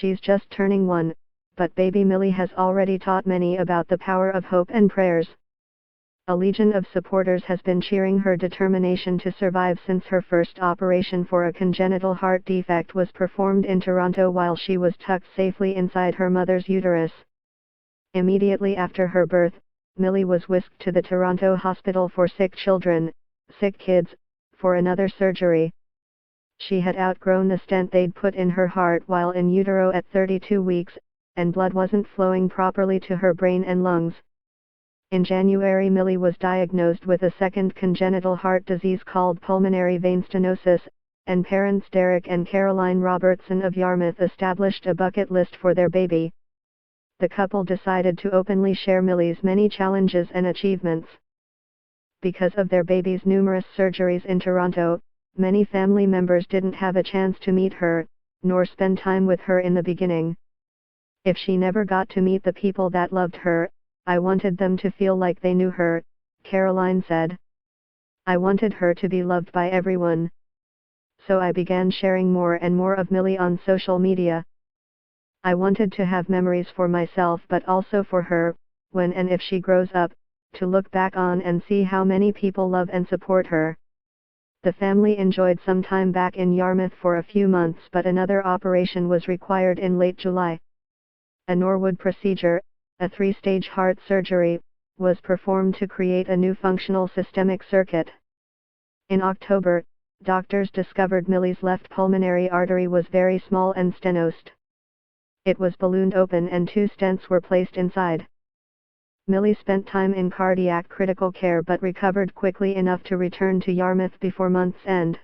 She's just turning 1, but baby Millie has already taught many about the power of hope and prayers. A legion of supporters has been cheering her determination to survive since her first operation for a congenital heart defect was performed in Toronto while she was tucked safely inside her mother's uterus. Immediately after her birth, Millie was whisked to the Toronto Hospital for Sick Children, Sick Kids, for another surgery. She had outgrown the stent they'd put in her heart while in utero at 32 weeks, and blood wasn't flowing properly to her brain and lungs. In January, Millie was diagnosed with a second congenital heart disease called pulmonary vein stenosis, and parents Derek and Caroline Robertson of Yarmouth established a bucket list for their baby. The couple decided to openly share Millie's many challenges and achievements. Because of their baby's numerous surgeries in Toronto, many family members didn't have a chance to meet her, nor spend time with her in the beginning. If she never got to meet the people that loved her, I wanted them to feel like they knew her, Caroline said. I wanted her to be loved by everyone. So I began sharing more and more of Millie on social media. I wanted to have memories for myself but also for her, when and if she grows up, to look back on and see how many people love and support her. The family enjoyed some time back in Yarmouth for a few months, but another operation was required in late July. A Norwood procedure, a 3-stage heart surgery, was performed to create a new functional systemic circuit. In October, doctors discovered Millie's left pulmonary artery was very small and stenosed. It was ballooned open and 2 stents were placed inside. Millie spent time in cardiac critical care but recovered quickly enough to return to Yarmouth before month's end.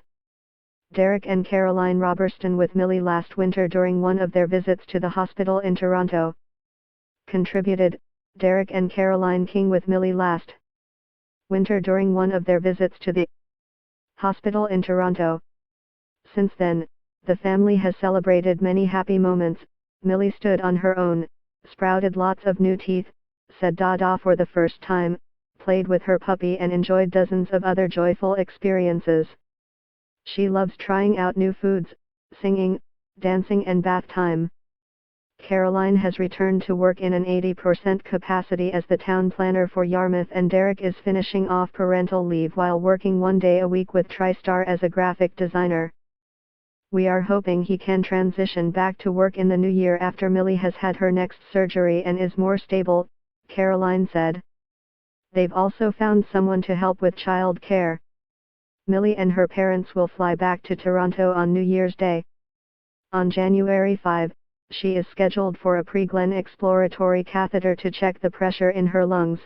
Derek and Caroline Robertson with Millie last winter during one of their visits to the hospital in Toronto. Contributed, Derek and Caroline King with Millie last winter during one of their visits to the hospital in Toronto. Since then, the family has celebrated many happy moments. Millie stood on her own, sprouted lots of new teeth, said Dada for the first time, played with her puppy and enjoyed dozens of other joyful experiences. She loves trying out new foods, singing, dancing and bath time. Caroline has returned to work in an 80% capacity as the town planner for Yarmouth, and Derek is finishing off parental leave while working 1 day a week with TriStar as a graphic designer. We are hoping he can transition back to work in the new year after Millie has had her next surgery and is more stable, Caroline said. They've also found someone to help with child care. Millie and her parents will fly back to Toronto on New Year's Day. On January 5, she is scheduled for a pre-Glen exploratory catheter to check the pressure in her lungs.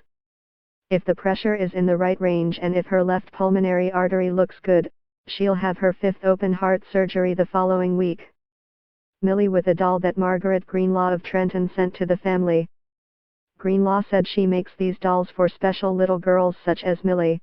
If the pressure is in the right range and if her left pulmonary artery looks good, she'll have her 5th open heart surgery the following week. Millie with a doll that Margaret Greenlaw of Trenton sent to the family. Greenlaw said she makes these dolls for special little girls such as Millie.